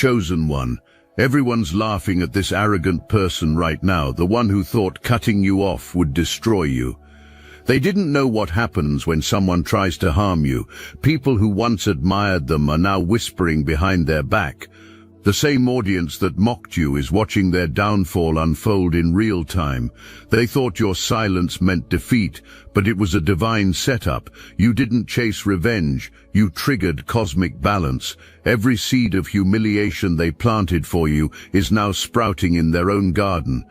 Chosen one. Everyone's laughing at this arrogant person right now, the one who thought cutting you off would destroy you. They didn't know what happens when someone tries to harm you. People who once admired them are now whispering behind their back. The same audience that mocked you is watching their downfall unfold in real time. They thought your silence meant defeat, but it was a divine setup. You didn't chase revenge, you triggered cosmic balance. Every seed of humiliation they planted for you is now sprouting in their own garden.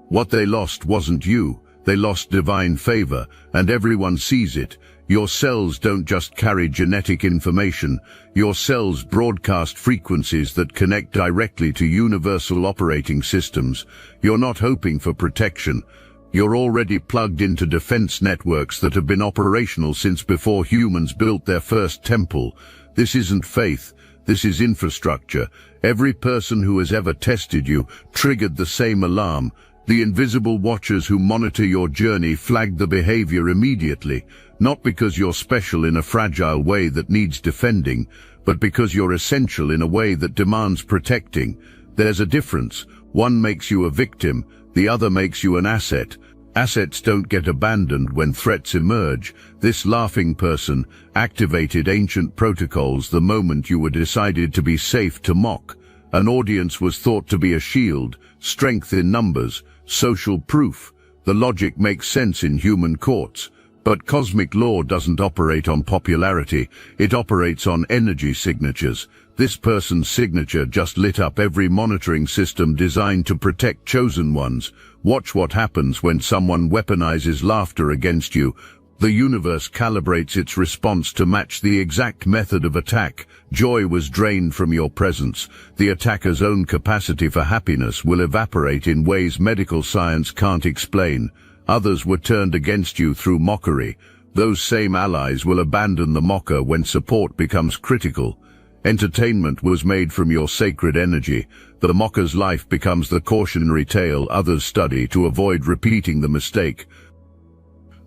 What they lost wasn't you. They lost divine favor, and everyone sees it. Your cells don't just carry genetic information. Your cells broadcast frequencies that connect directly to universal operating systems. You're not hoping for protection. You're already plugged into defense networks that have been operational since before humans built their first temple. This isn't faith. This is infrastructure. Every person who has ever tested you triggered the same alarm. The invisible watchers who monitor your journey flag the behavior immediately, not because you're special in a fragile way that needs defending, but because you're essential in a way that demands protecting. There's a difference. One makes you a victim, the other makes you an asset. Assets don't get abandoned when threats emerge. This laughing person activated ancient protocols the moment you were decided to be safe to mock. An audience was thought to be a shield, strength in numbers, social proof. The logic makes sense in human courts. But cosmic law doesn't operate on popularity, it operates on energy signatures. This person's signature just lit up every monitoring system designed to protect chosen ones. Watch what happens when someone weaponizes laughter against you. The universe calibrates its response to match the exact method of attack. Joy was drained from your presence. The attacker's own capacity for happiness will evaporate in ways medical science can't explain. Others were turned against you through mockery. Those same allies will abandon the mocker when support becomes critical. Entertainment was made from your sacred energy. The mocker's life becomes the cautionary tale others study to avoid repeating the mistake.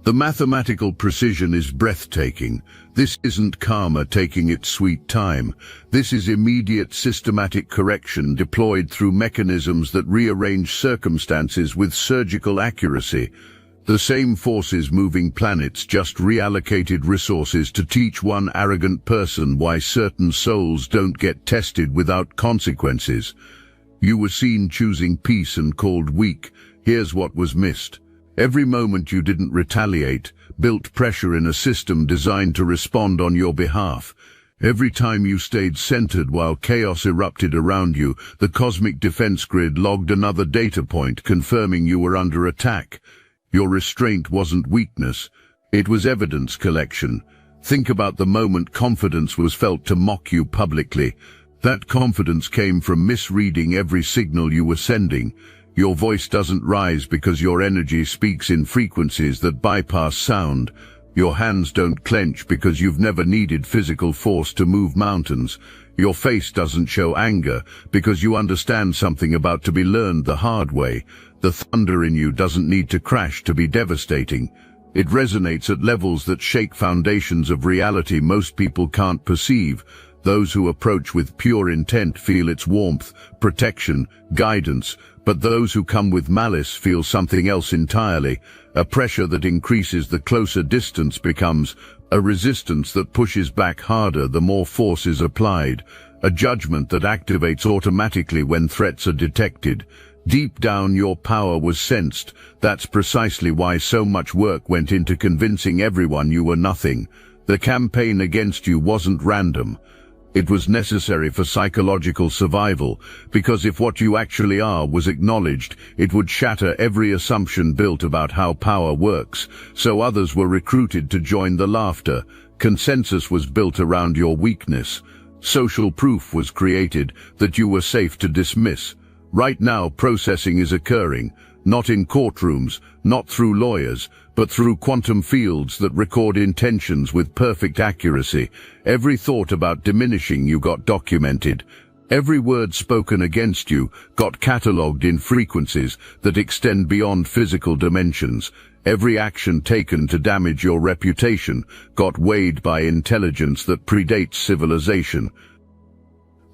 The mathematical precision is breathtaking. This isn't karma taking its sweet time. This is immediate systematic correction deployed through mechanisms that rearrange circumstances with surgical accuracy. The same forces moving planets just reallocated resources to teach one arrogant person why certain souls don't get tested without consequences. You were seen choosing peace and called weak. Here's what was missed. Every moment you didn't retaliate built pressure in a system designed to respond on your behalf. Every time you stayed centered while chaos erupted around you, the cosmic defense grid logged another data point confirming you were under attack. Your restraint wasn't weakness, it was evidence collection. Think about the moment confidence was felt to mock you publicly. That confidence came from misreading every signal you were sending. Your voice doesn't rise because your energy speaks in frequencies that bypass sound. Your hands don't clench because you've never needed physical force to move mountains. Your face doesn't show anger because you understand something about to be learned the hard way. The thunder in you doesn't need to crash to be devastating. It resonates at levels that shake foundations of reality most people can't perceive. Those who approach with pure intent feel its warmth, protection, guidance, but those who come with malice feel something else entirely. A pressure that increases the closer distance becomes a resistance that pushes back harder the more force is applied, a judgment that activates automatically when threats are detected. Deep down your power was sensed. That's precisely why so much work went into convincing everyone you were nothing. The campaign against you wasn't random. It was necessary for psychological survival, because if what you actually are was acknowledged, it would shatter every assumption built about how power works. So others were recruited to join the laughter. Consensus was built around your weakness. Social proof was created that you were safe to dismiss. Right now, processing is occurring, not in courtrooms, not through lawyers, but through quantum fields that record intentions with perfect accuracy. Every thought about diminishing you got documented. Every word spoken against you got catalogued in frequencies that extend beyond physical dimensions. Every action taken to damage your reputation got weighed by intelligence that predates civilization.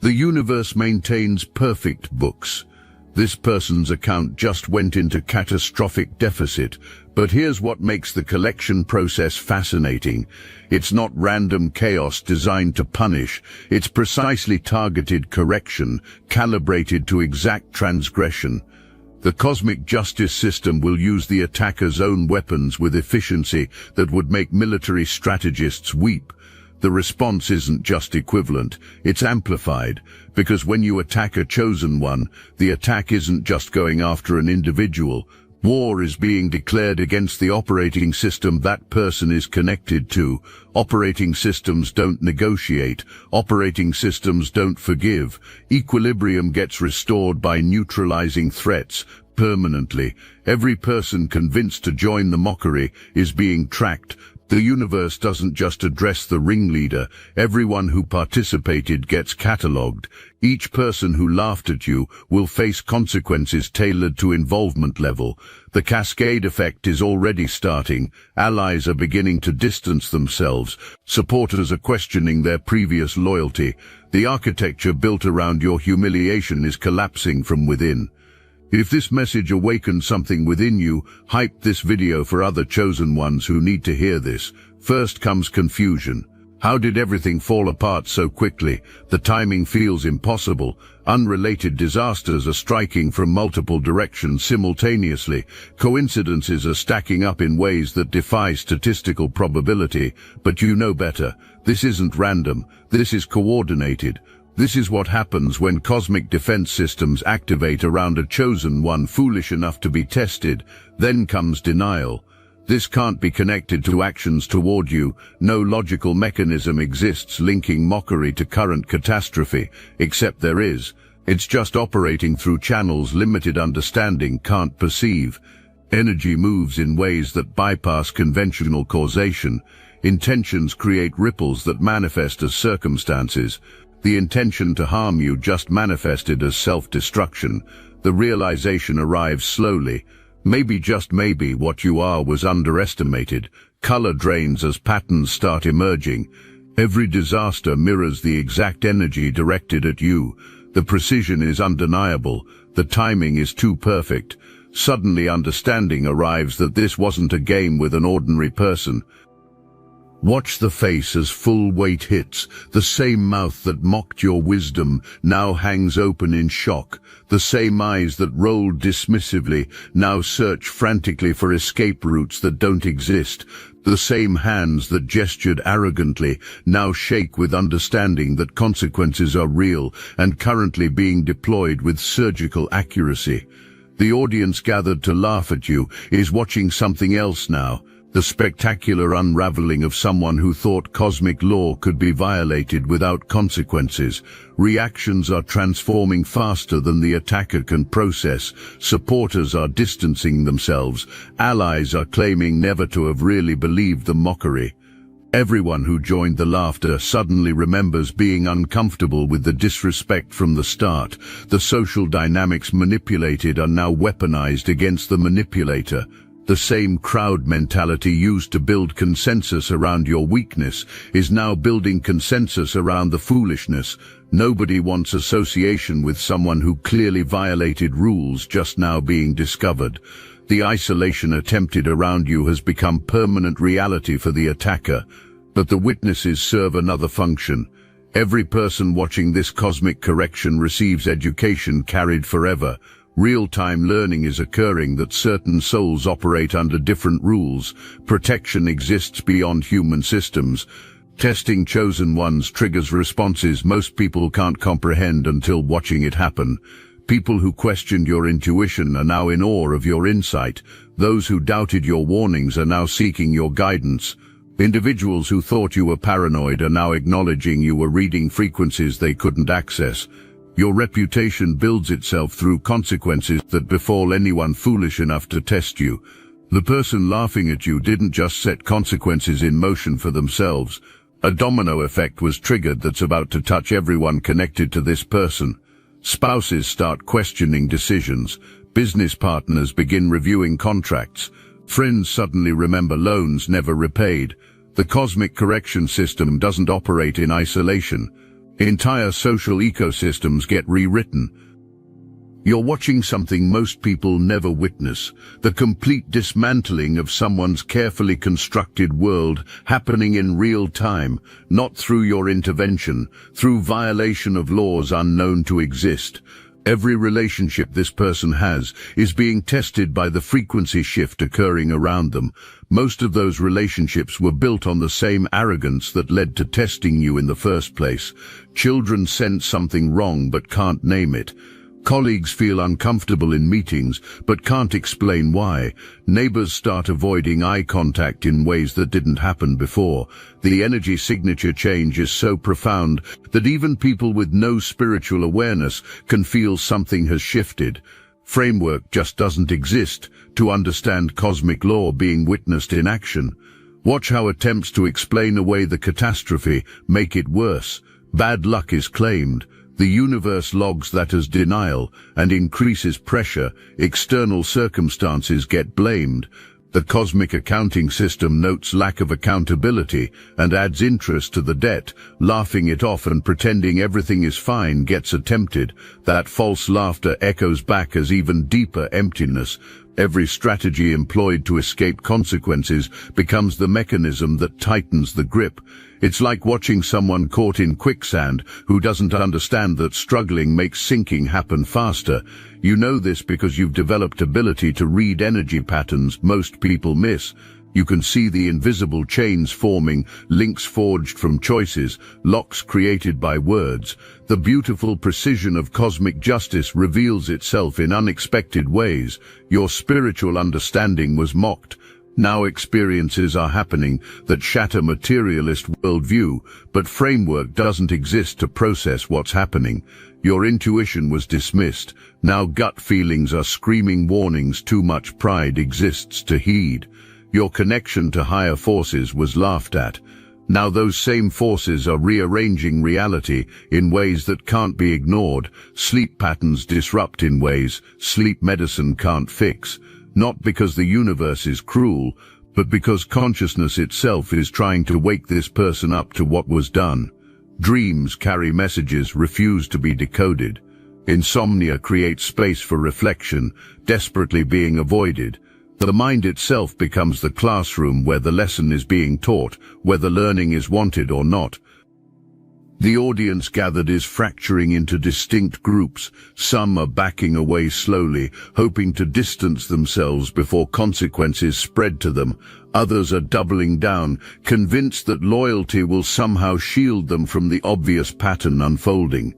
The universe maintains perfect books. This person's account just went into catastrophic deficit, but here's what makes the collection process fascinating. It's not random chaos designed to punish, it's precisely targeted correction, calibrated to exact transgression. The cosmic justice system will use the attacker's own weapons with efficiency that would make military strategists weep. The response isn't just equivalent, it's amplified, because when you attack a chosen one, the attack isn't just going after an individual. War is being declared against the operating system that person is connected to. Operating systems don't negotiate. Operating systems don't forgive. Equilibrium gets restored by neutralizing threats permanently. Every person convinced to join the mockery is being tracked. The universe doesn't just address the ringleader. Everyone who participated gets catalogued. Each person who laughed at you will face consequences tailored to involvement level. The cascade effect is already starting. Allies are beginning to distance themselves. Supporters are questioning their previous loyalty. The architecture built around your humiliation is collapsing from within. If this message awakens something within you, hype this video for other chosen ones who need to hear this. First comes confusion. How did everything fall apart so quickly? The timing feels impossible. Unrelated disasters are striking from multiple directions simultaneously. Coincidences are stacking up in ways that defy statistical probability. But you know better. This isn't random. This is coordinated. This is what happens when cosmic defense systems activate around a chosen one foolish enough to be tested. Then comes denial. This can't be connected to actions toward you. No logical mechanism exists linking mockery to current catastrophe, except there is. It's just operating through channels limited understanding can't perceive. Energy moves in ways that bypass conventional causation. Intentions create ripples that manifest as circumstances. The intention to harm you just manifested as self-destruction. The realization arrives slowly. Maybe, just maybe, what you are was underestimated. Color drains as patterns start emerging. Every disaster mirrors the exact energy directed at you. The precision is undeniable. The timing is too perfect. Suddenly understanding arrives that this wasn't a game with an ordinary person. Watch the face as full weight hits. The same mouth that mocked your wisdom now hangs open in shock. The same eyes that rolled dismissively now search frantically for escape routes that don't exist. The same hands that gestured arrogantly now shake with understanding that consequences are real and currently being deployed with surgical accuracy. The audience gathered to laugh at you is watching something else now. The spectacular unraveling of someone who thought cosmic law could be violated without consequences. Reactions are transforming faster than the attacker can process. Supporters are distancing themselves. Allies are claiming never to have really believed the mockery. Everyone who joined the laughter suddenly remembers being uncomfortable with the disrespect from the start. The social dynamics manipulated are now weaponized against the manipulator. The same crowd mentality used to build consensus around your weakness is now building consensus around the foolishness. Nobody wants association with someone who clearly violated rules just now being discovered. The isolation attempted around you has become permanent reality for the attacker, but the witnesses serve another function. Every person watching this cosmic correction receives education carried forever. Real-time learning is occurring that certain souls operate under different rules. Protection exists beyond human systems. Testing chosen ones triggers responses most people can't comprehend until watching it happen. People who questioned your intuition are now in awe of your insight. Those who doubted your warnings are now seeking your guidance. Individuals who thought you were paranoid are now acknowledging you were reading frequencies they couldn't access. Your reputation builds itself through consequences that befall anyone foolish enough to test you. The person laughing at you didn't just set consequences in motion for themselves. A domino effect was triggered that's about to touch everyone connected to this person. Spouses start questioning decisions. Business partners begin reviewing contracts. Friends suddenly remember loans never repaid. The cosmic correction system doesn't operate in isolation. Entire social ecosystems get rewritten. You're watching something most people never witness, the complete dismantling of someone's carefully constructed world happening in real time, not through your intervention, through violation of laws unknown to exist. Every relationship this person has is being tested by the frequency shift occurring around them. Most of those relationships were built on the same arrogance that led to testing you in the first place. Children sense something wrong but can't name it. Colleagues feel uncomfortable in meetings but can't explain why. Neighbors start avoiding eye contact in ways that didn't happen before. The energy signature change is so profound that even people with no spiritual awareness can feel something has shifted. Framework just doesn't exist to understand cosmic law being witnessed in action. Watch how attempts to explain away the catastrophe make it worse. Bad luck is claimed. The universe logs that as denial and increases pressure. External circumstances get blamed. The cosmic accounting system notes lack of accountability and adds interest to the debt. Laughing it off and pretending everything is fine gets attempted. That false laughter echoes back as even deeper emptiness. Every strategy employed to escape consequences becomes the mechanism that tightens the grip. It's like watching someone caught in quicksand who doesn't understand that struggling makes sinking happen faster. You know this because you've developed ability to read energy patterns most people miss. You can see the invisible chains forming, links forged from choices, locks created by words. The beautiful precision of cosmic justice reveals itself in unexpected ways. Your spiritual understanding was mocked. Now experiences are happening that shatter materialist worldview, but framework doesn't exist to process what's happening. Your intuition was dismissed. Now gut feelings are screaming warnings too much pride exists to heed. Your connection to higher forces was laughed at. Now those same forces are rearranging reality in ways that can't be ignored. Sleep patterns disrupt in ways sleep medicine can't fix. Not because the universe is cruel, but because consciousness itself is trying to wake this person up to what was done. Dreams carry messages refused to be decoded. Insomnia creates space for reflection, desperately being avoided. The mind itself becomes the classroom where the lesson is being taught, whether learning is wanted or not. The audience gathered is fracturing into distinct groups. Some are backing away slowly, hoping to distance themselves before consequences spread to them. Others are doubling down, convinced that loyalty will somehow shield them from the obvious pattern unfolding.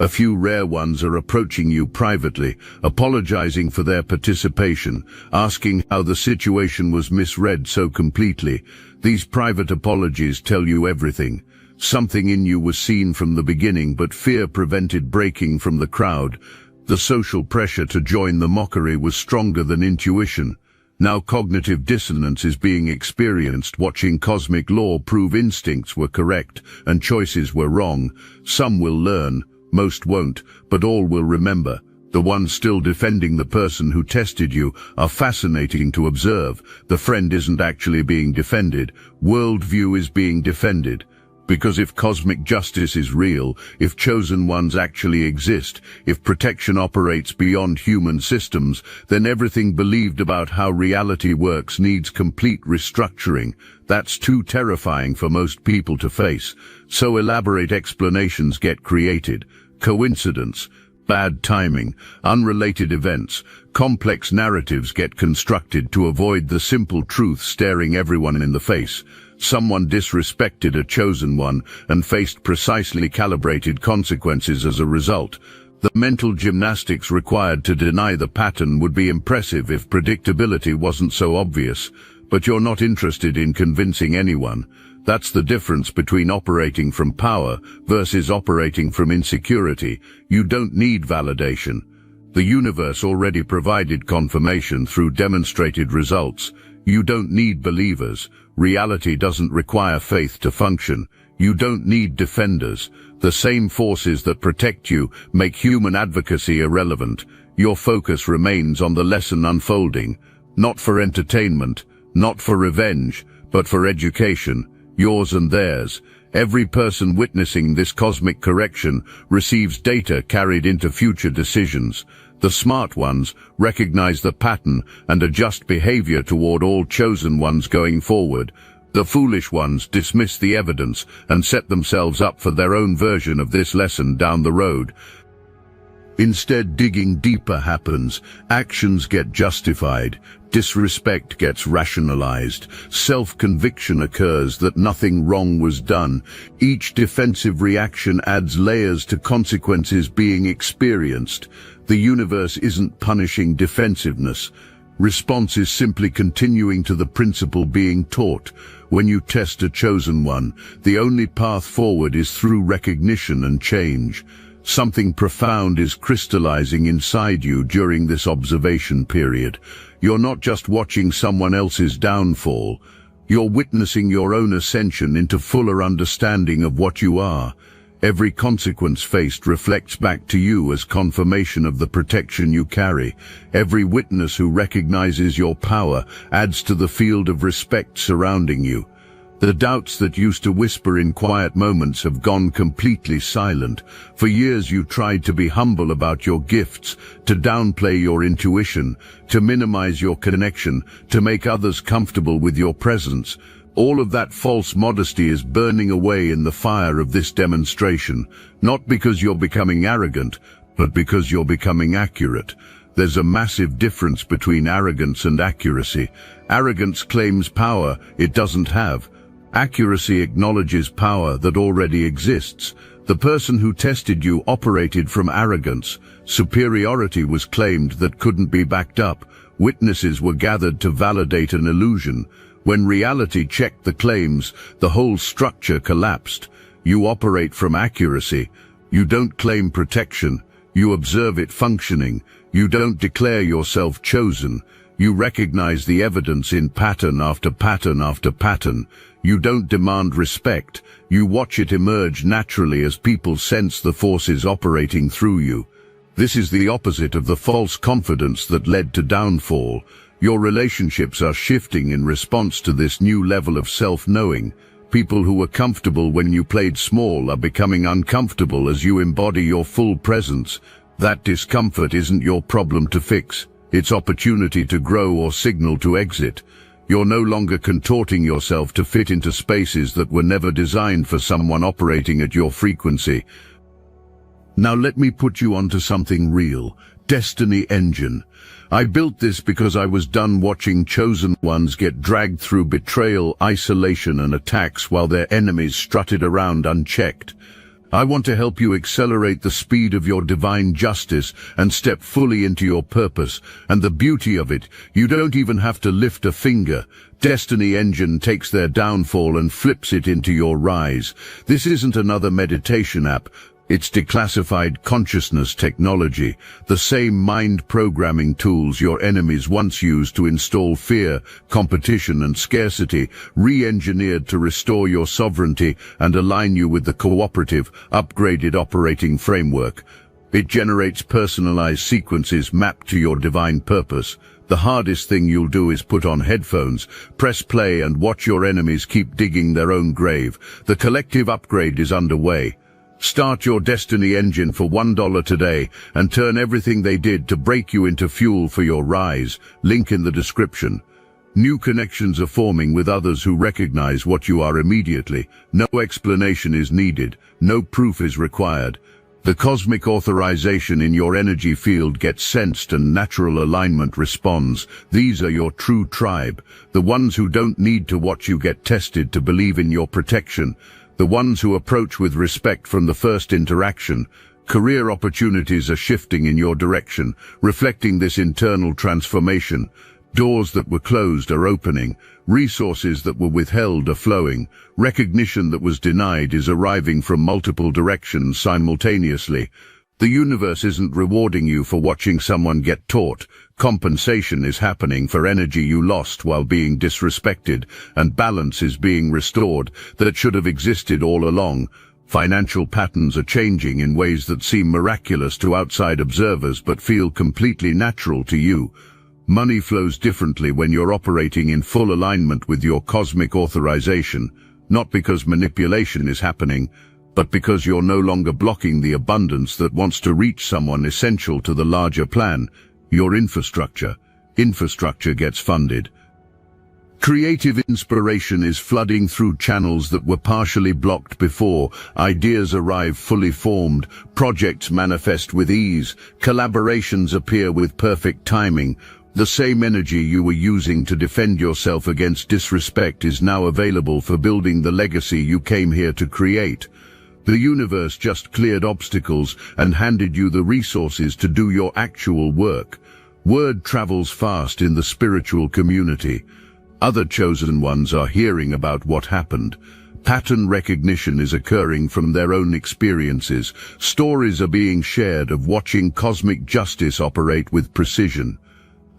A few rare ones are approaching you privately, apologizing for their participation, asking how the situation was misread so completely. These private apologies tell you everything. Something in you was seen from the beginning, but fear prevented breaking from the crowd. The social pressure to join the mockery was stronger than intuition. Now cognitive dissonance is being experienced, watching cosmic law prove instincts were correct and choices were wrong. Some will learn, most won't, but all will remember. The ones still defending the person who tested you are fascinating to observe. The friend isn't actually being defended. Worldview is being defended. Because if cosmic justice is real, if chosen ones actually exist, if protection operates beyond human systems, then everything believed about how reality works needs complete restructuring. That's too terrifying for most people to face. So elaborate explanations get created. Coincidence, bad timing, unrelated events, complex narratives get constructed to avoid the simple truth staring everyone in the face. Someone disrespected a chosen one and faced precisely calibrated consequences as a result. The mental gymnastics required to deny the pattern would be impressive if predictability wasn't so obvious. But you're not interested in convincing anyone. That's the difference between operating from power versus operating from insecurity. You don't need validation. The universe already provided confirmation through demonstrated results. You don't need believers. Reality doesn't require faith to function. You don't need defenders. The same forces that protect you make human advocacy irrelevant. Your focus remains on the lesson unfolding, not for entertainment, not for revenge, but for education, yours and theirs. Every person witnessing this cosmic correction receives data carried into future decisions. The smart ones recognize the pattern and adjust behavior toward all chosen ones going forward. The foolish ones dismiss the evidence and set themselves up for their own version of this lesson down the road. Instead, digging deeper happens. Actions get justified. Disrespect gets rationalized. Self-conviction occurs that nothing wrong was done. Each defensive reaction adds layers to consequences being experienced. The universe isn't punishing defensiveness. Response is simply continuing to the principle being taught. When you test a chosen one, the only path forward is through recognition and change. Something profound is crystallizing inside you during this observation period. You're not just watching someone else's downfall. You're witnessing your own ascension into fuller understanding of what you are. Every consequence faced reflects back to you as confirmation of the protection you carry. Every witness who recognizes your power adds to the field of respect surrounding you. The doubts that used to whisper in quiet moments have gone completely silent. For years you tried to be humble about your gifts, to downplay your intuition, to minimize your connection, to make others comfortable with your presence. All of that false modesty is burning away in the fire of this demonstration, not because you're becoming arrogant, but because you're becoming accurate. There's a massive difference between arrogance and accuracy. Arrogance claims power it doesn't have. Accuracy acknowledges power that already exists. The person who tested you operated from arrogance. Superiority was claimed that couldn't be backed up. Witnesses were gathered to validate an illusion. When reality checked the claims, the whole structure collapsed. You operate from accuracy. You don't claim protection. You observe it functioning. You don't declare yourself chosen. You recognize the evidence in pattern after pattern after pattern. You don't demand respect. You watch it emerge naturally as people sense the forces operating through you. This is the opposite of the false confidence that led to downfall. Your relationships are shifting in response to this new level of self-knowing. People who were comfortable when you played small are becoming uncomfortable as you embody your full presence. That discomfort isn't your problem to fix. It's opportunity to grow or signal to exit. You're no longer contorting yourself to fit into spaces that were never designed for someone operating at your frequency. Now let me put you onto something real. Destiny Engine. I built this because I was done watching chosen ones get dragged through betrayal, isolation, and attacks while their enemies strutted around unchecked. I want to help you accelerate the speed of your divine justice and step fully into your purpose. And the beauty of it, you don't even have to lift a finger. Destiny Engine takes their downfall and flips it into your rise. This isn't another meditation app. It's declassified consciousness technology, the same mind programming tools your enemies once used to install fear, competition, and scarcity, re-engineered to restore your sovereignty and align you with the cooperative, upgraded operating framework. It generates personalized sequences mapped to your divine purpose. The hardest thing you'll do is put on headphones, press play, and watch your enemies keep digging their own grave. The collective upgrade is underway. Start your Destiny Engine for $1 today and turn everything they did to break you into fuel for your rise. Link in the description. New connections are forming with others who recognize what you are immediately. No explanation is needed. No proof is required. The cosmic authorization in your energy field gets sensed and natural alignment responds. These are your true tribe. The ones who don't need to watch you get tested to believe in your protection. The ones who approach with respect from the first interaction. Career opportunities are shifting in your direction, reflecting this internal transformation. Doors that were closed are opening. Resources that were withheld are flowing. Recognition that was denied is arriving from multiple directions simultaneously. The universe isn't rewarding you for watching someone get taught. Compensation is happening for energy you lost while being disrespected, and balance is being restored that should have existed all along. Financial patterns are changing in ways that seem miraculous to outside observers but feel completely natural to you. Money flows differently when you're operating in full alignment with your cosmic authorization. not because manipulation is happening, but because you're no longer blocking the abundance that wants to reach someone essential to the larger plan, your infrastructure. Infrastructure gets funded. Creative inspiration is flooding through channels that were partially blocked before. Ideas arrive fully formed, projects manifest with ease, collaborations appear with perfect timing. The same energy you were using to defend yourself against disrespect is now available for building the legacy you came here to create. The universe just cleared obstacles and handed you the resources to do your actual work. Word travels fast in the spiritual community. Other chosen ones are hearing about what happened. Pattern recognition is occurring from their own experiences. Stories are being shared of watching cosmic justice operate with precision.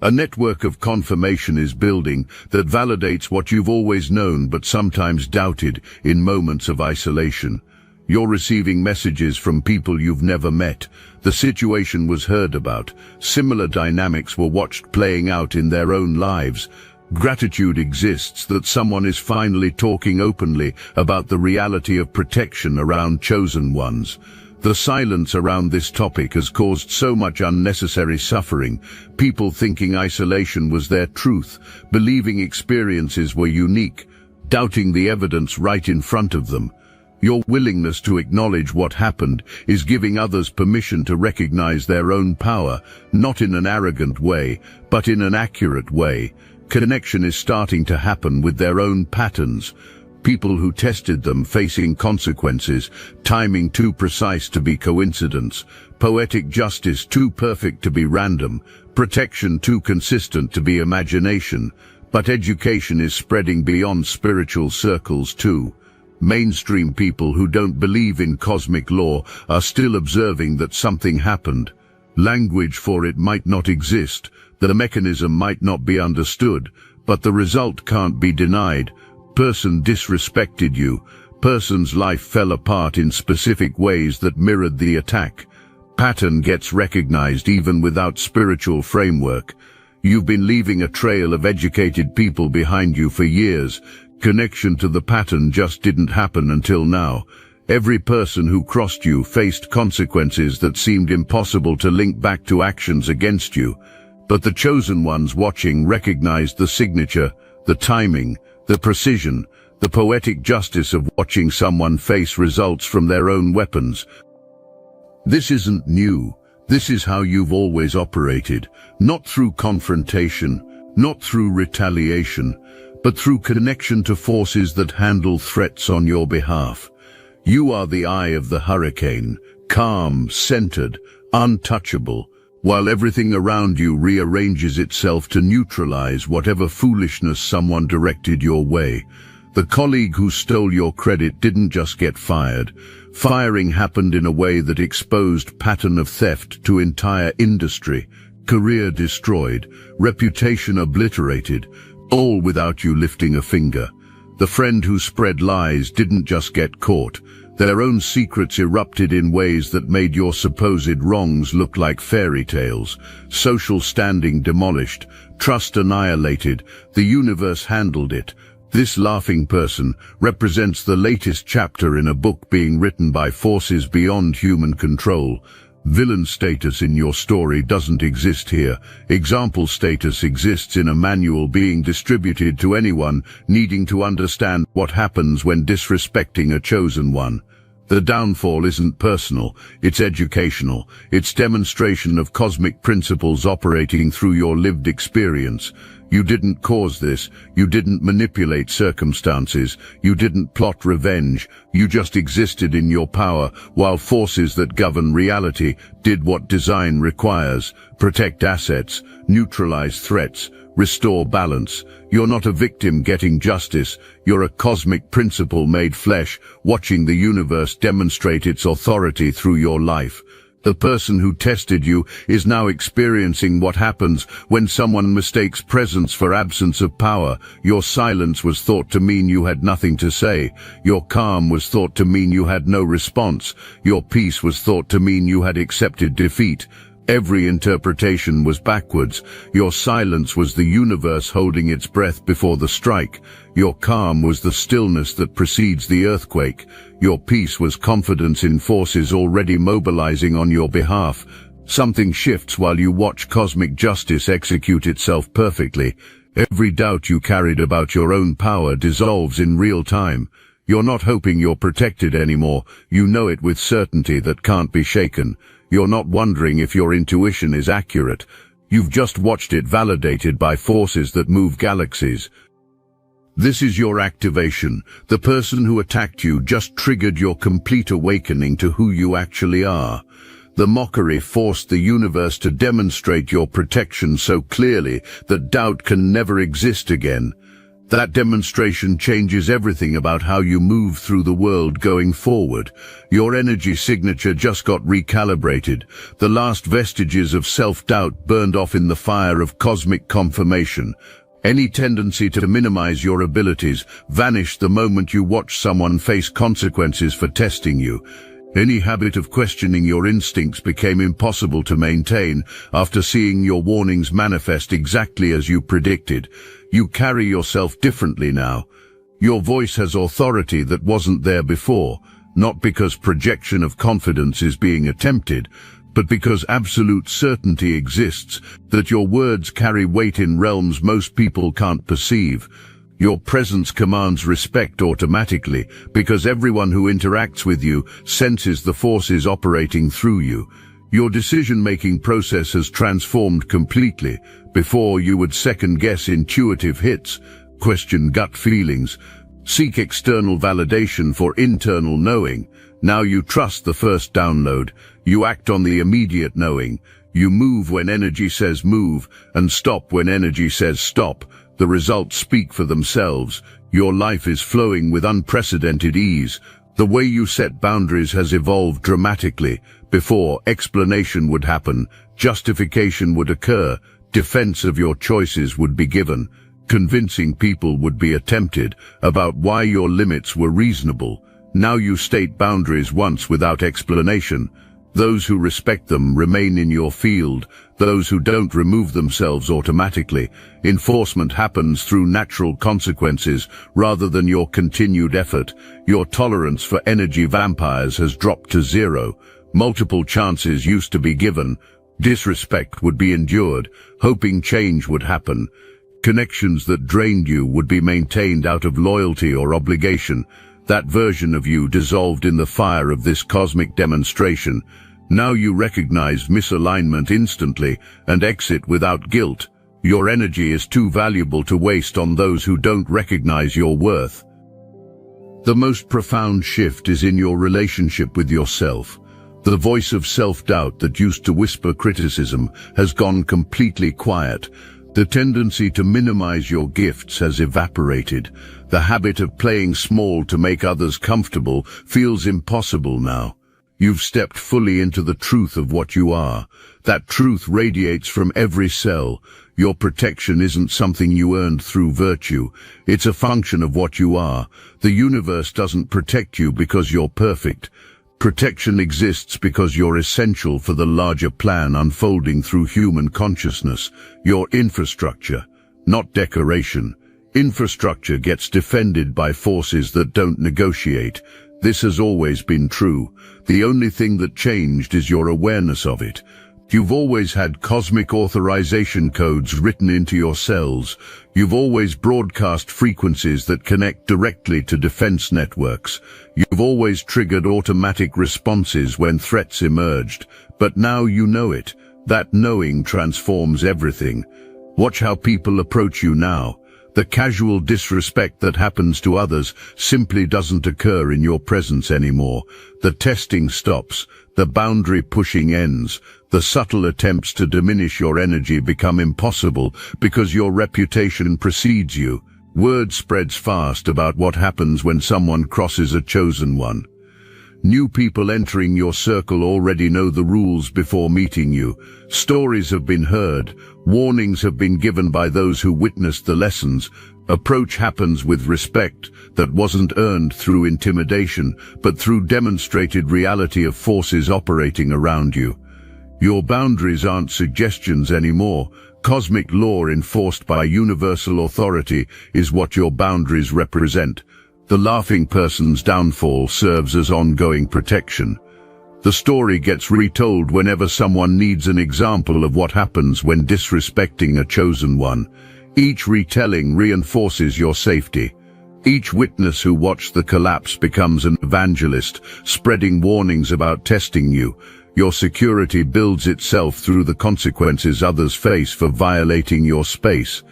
A network of confirmation is building that validates what you've always known but sometimes doubted in moments of isolation. You're receiving messages from people you've never met. The situation was heard about. Similar dynamics were watched playing out in their own lives. Gratitude exists that someone is finally talking openly about the reality of protection around chosen ones. The silence around this topic has caused so much unnecessary suffering, people thinking isolation was their truth, believing experiences were unique, doubting the evidence right in front of them. Your willingness to acknowledge what happened is giving others permission to recognize their own power, not in an arrogant way, but in an accurate way. Connection is starting to happen with their own patterns. People who tested them facing consequences, timing too precise to be coincidence, poetic justice too perfect to be random, protection too consistent to be imagination. But education is spreading beyond spiritual circles too. Mainstream people who don't believe in cosmic law are still observing that something happened. Language for it might not exist, the mechanism might not be understood, but the result can't be denied. Person disrespected you. Person's life fell apart in specific ways that mirrored the attack. Pattern gets recognized even without spiritual framework. You've been leaving a trail of educated people behind you for years. Connection to the pattern just didn't happen until now. Every person who crossed you faced consequences that seemed impossible to link back to actions against you. But the chosen ones watching recognized the signature, the timing, the precision, the poetic justice of watching someone face results from their own weapons. This isn't new. This is how you've always operated, not through confrontation, not through retaliation, but through connection to forces that handle threats on your behalf. You are the eye of the hurricane, calm, centered, untouchable, while everything around you rearranges itself to neutralize whatever foolishness someone directed your way. The colleague who stole your credit didn't just get fired. Firing happened in a way that exposed pattern of theft to entire industry, career destroyed, reputation obliterated, all without you lifting a finger. The friend who spread lies didn't just get caught. Their own secrets erupted in ways that made your supposed wrongs look like fairy tales. Social standing demolished, trust annihilated. The universe handled it. This laughing person represents the latest chapter in a book being written by forces beyond human control. Villain status in your story doesn't exist here. Example status exists in a manual being distributed to anyone needing to understand what happens when disrespecting a chosen one. The downfall isn't personal, it's educational. It's demonstration of cosmic principles operating through your lived experience. You didn't cause this, you didn't manipulate circumstances, you didn't plot revenge, you just existed in your power while forces that govern reality did what design requires: protect assets, neutralize threats, restore balance. You're not a victim getting justice, you're a cosmic principle made flesh, watching the universe demonstrate its authority through your life. The person who tested you is now experiencing what happens when someone mistakes presence for absence of power. Your silence was thought to mean you had nothing to say. Your calm was thought to mean you had no response. Your peace was thought to mean you had accepted defeat. Every interpretation was backwards. Your silence was the universe holding its breath before the strike. Your calm was the stillness that precedes the earthquake. Your peace was confidence in forces already mobilizing on your behalf. Something shifts while you watch cosmic justice execute itself perfectly. Every doubt you carried about your own power dissolves in real time. You're not hoping you're protected anymore. You know it with certainty that can't be shaken. You're not wondering if your intuition is accurate. You've just watched it validated by forces that move galaxies. This is your activation. The person who attacked you just triggered your complete awakening to who you actually are. The mockery forced the universe to demonstrate your protection so clearly that doubt can never exist again. That demonstration changes everything about how you move through the world going forward. Your energy signature just got recalibrated. The last vestiges of self-doubt burned off in the fire of cosmic confirmation. Any tendency to minimize your abilities vanished the moment you watch someone face consequences for testing you. Any habit of questioning your instincts became impossible to maintain after seeing your warnings manifest exactly as you predicted. You carry yourself differently now. Your voice has authority that wasn't there before, not because projection of confidence is being attempted, but because absolute certainty exists that your words carry weight in realms most people can't perceive. Your presence commands respect automatically because everyone who interacts with you senses the forces operating through you. Your decision-making process has transformed completely. Before, you would second-guess intuitive hits, question gut feelings, seek external validation for internal knowing. Now you trust the first download. You act on the immediate knowing. You move when energy says move and stop when energy says stop. The results speak for themselves. Your life is flowing with unprecedented ease. The way you set boundaries has evolved dramatically. Before, explanation would happen, justification would occur, defense of your choices would be given, convincing people would be attempted about why your limits were reasonable. Now you state boundaries once without explanation. Those who respect them remain in your field. Those who don't remove themselves automatically. Enforcement happens through natural consequences rather than your continued effort. Your tolerance for energy vampires has dropped to zero. Multiple chances used to be given. Disrespect would be endured, hoping change would happen. Connections that drained you would be maintained out of loyalty or obligation. That version of you dissolved in the fire of this cosmic demonstration. Now you recognize misalignment instantly and exit without guilt. Your energy is too valuable to waste on those who don't recognize your worth. The most profound shift is in your relationship with yourself. The voice of self-doubt that used to whisper criticism has gone completely quiet. The tendency to minimize your gifts has evaporated. The habit of playing small to make others comfortable feels impossible now. You've stepped fully into the truth of what you are. That truth radiates from every cell. Your protection isn't something you earned through virtue. It's a function of what you are. The universe doesn't protect you because you're perfect. Protection exists because you're essential for the larger plan unfolding through human consciousness. Your infrastructure, not decoration. Infrastructure gets defended by forces that don't negotiate. This has always been true. The only thing that changed is your awareness of it. You've always had cosmic authorization codes written into your cells. You've always broadcast frequencies that connect directly to defense networks. You've always triggered automatic responses when threats emerged. But now you know it. That knowing transforms everything. Watch how people approach you now. The casual disrespect that happens to others simply doesn't occur in your presence anymore. The testing stops. The boundary pushing ends. The subtle attempts to diminish your energy become impossible because your reputation precedes you. Word spreads fast about what happens when someone crosses a chosen one. New people entering your circle already know the rules before meeting you. Stories have been heard. Warnings have been given by those who witnessed the lessons. Approach happens with respect that wasn't earned through intimidation, but through demonstrated reality of forces operating around you. Your boundaries aren't suggestions anymore. Cosmic law enforced by universal authority is what your boundaries represent. The laughing person's downfall serves as ongoing protection. The story gets retold whenever someone needs an example of what happens when disrespecting a chosen one. Each retelling reinforces your safety. Each witness who watched the collapse becomes an evangelist, spreading warnings about testing you. Your security builds itself through the consequences others face for violating your space.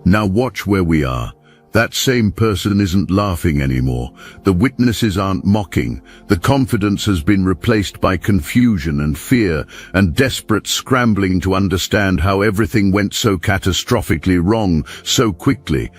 Now watch where we are. That same person isn't laughing anymore. The witnesses aren't mocking. The confidence has been replaced by confusion and fear and desperate scrambling to understand how everything went so catastrophically wrong so quickly.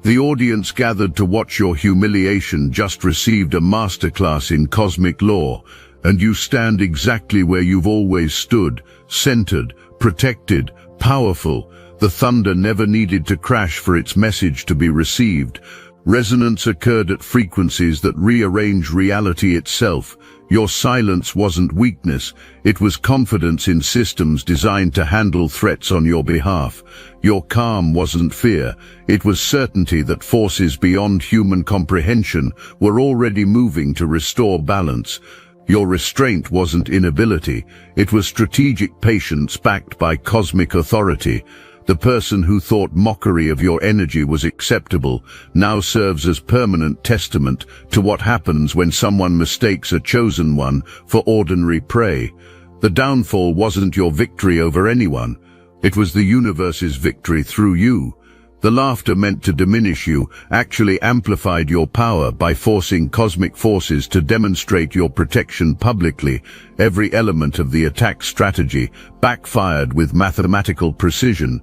The audience gathered to watch your humiliation just received a masterclass in cosmic law, and you stand exactly where you've always stood, centered, protected, powerful. The thunder never needed to crash for its message to be received. Resonance occurred at frequencies that rearrange reality itself. Your silence wasn't weakness, it was confidence in systems designed to handle threats on your behalf. Your calm wasn't fear, it was certainty that forces beyond human comprehension were already moving to restore balance. Your restraint wasn't inability, it was strategic patience backed by cosmic authority. The person who thought mockery of your energy was acceptable now serves as permanent testament to what happens when someone mistakes a chosen one for ordinary prey. The downfall wasn't your victory over anyone. It was the universe's victory through you. The laughter meant to diminish you actually amplified your power by forcing cosmic forces to demonstrate your protection publicly. Every element of the attack strategy backfired with mathematical precision.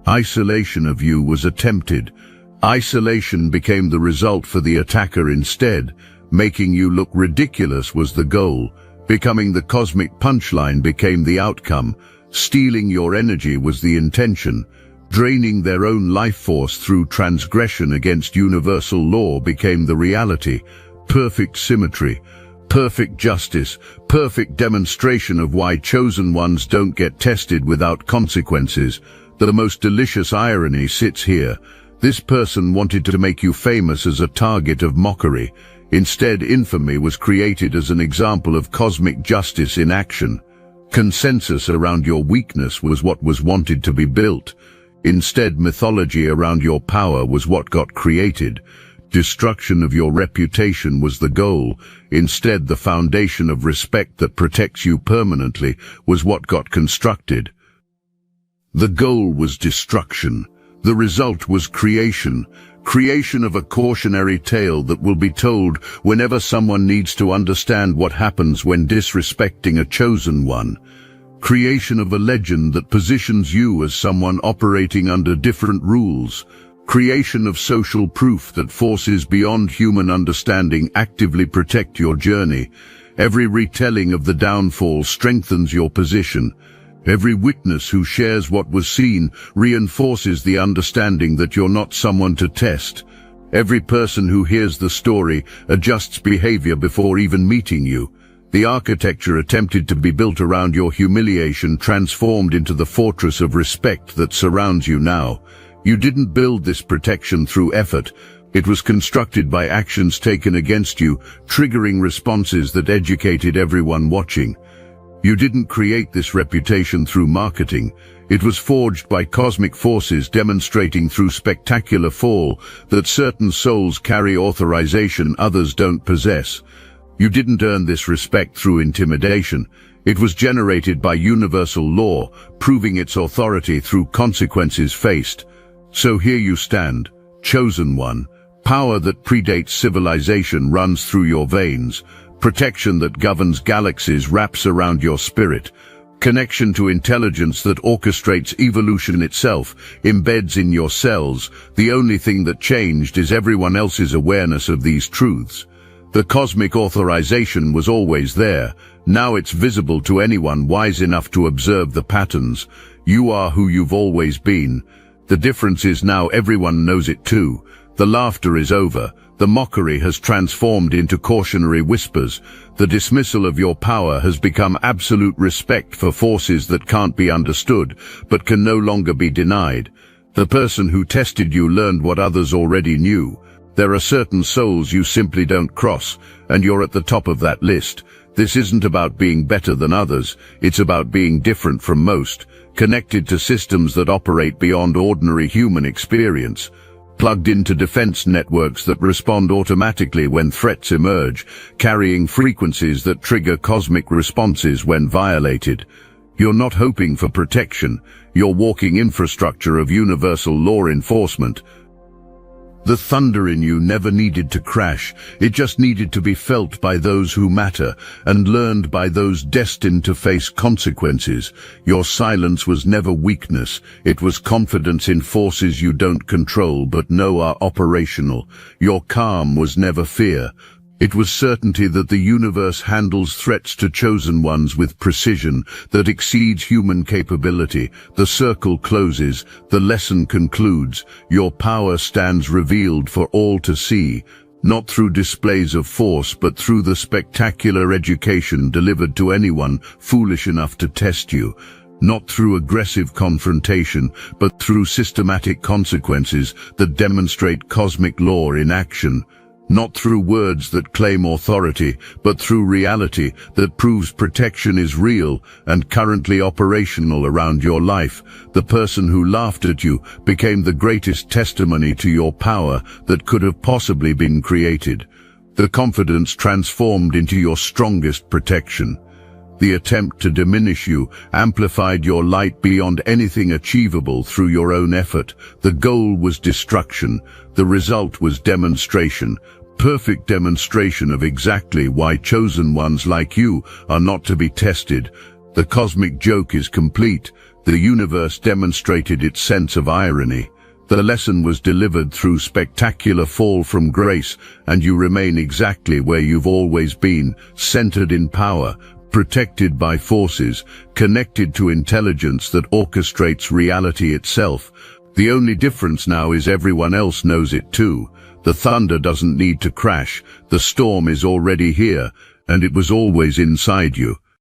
Isolation of you was attempted. Isolation became the result for the attacker instead. Making you look ridiculous was the goal. Becoming the cosmic punchline became the outcome. Stealing your energy was the intention. Draining their own life force through transgression against universal law became the reality. Perfect symmetry, perfect justice, perfect demonstration of why chosen ones don't get tested without consequences. The most delicious irony sits here. This person wanted to make you famous as a target of mockery. Instead, infamy was created as an example of cosmic justice in action. Consensus around your weakness was what was wanted to be built. Instead, mythology around your power was what got created. Destruction of your reputation was the goal. Instead, the foundation of respect that protects you permanently was what got constructed. The goal was destruction. The result was creation. Creation of a cautionary tale that will be told whenever someone needs to understand what happens when disrespecting a chosen one. Creation of a legend that positions you as someone operating under different rules. Creation of social proof that forces beyond human understanding actively protect your journey. Every retelling of the downfall strengthens your position. Every witness who shares what was seen reinforces the understanding that you're not someone to test. Every person who hears the story adjusts behavior before even meeting you. The architecture attempted to be built around your humiliation transformed into the fortress of respect that surrounds you now. You didn't build this protection through effort. It was constructed by actions taken against you, triggering responses that educated everyone watching. You didn't create this reputation through marketing. It was forged by cosmic forces demonstrating through spectacular fall that certain souls carry authorization others don't possess. You didn't earn this respect through intimidation. It was generated by universal law, proving its authority through consequences faced. So here you stand, chosen one. Power that predates civilization runs through your veins. Protection that governs galaxies wraps around your spirit. Connection to intelligence that orchestrates evolution itself embeds in your cells. The only thing that changed is everyone else's awareness of these truths. The cosmic authorization was always there. Now it's visible to anyone wise enough to observe the patterns. You are who you've always been. The difference is now everyone knows it too. The laughter is over. The mockery has transformed into cautionary whispers. The dismissal of your power has become absolute respect for forces that can't be understood, but can no longer be denied. The person who tested you learned what others already knew. There are certain souls you simply don't cross, and you're at the top of that list. This isn't about being better than others, it's about being different from most, connected to systems that operate beyond ordinary human experience, plugged into defense networks that respond automatically when threats emerge, carrying frequencies that trigger cosmic responses when violated. You're not hoping for protection, you're walking infrastructure of universal law enforcement. The thunder in you never needed to crash, it just needed to be felt by those who matter and learned by those destined to face consequences. Your silence was never weakness, it was confidence in forces you don't control but know are operational. Your calm was never fear. It was certainty that the universe handles threats to chosen ones with precision that exceeds human capability. The circle closes, the lesson concludes, your power stands revealed for all to see, not through displays of force but through the spectacular education delivered to anyone foolish enough to test you. Not through aggressive confrontation, but through systematic consequences that demonstrate cosmic law in action. Not through words that claim authority, but through reality that proves protection is real and currently operational around your life. The person who laughed at you became the greatest testimony to your power that could have possibly been created. The confidence transformed into your strongest protection. The attempt to diminish you amplified your light beyond anything achievable through your own effort. The goal was destruction. The result was demonstration. Perfect demonstration of exactly why chosen ones like you are not to be tested. The cosmic joke is complete. The universe demonstrated its sense of irony. The lesson was delivered through spectacular fall from grace, and you remain exactly where you've always been, centered in power, protected by forces, connected to intelligence that orchestrates reality itself. The only difference now is everyone else knows it too. The thunder doesn't need to crash, the storm is already here, and it was always inside you.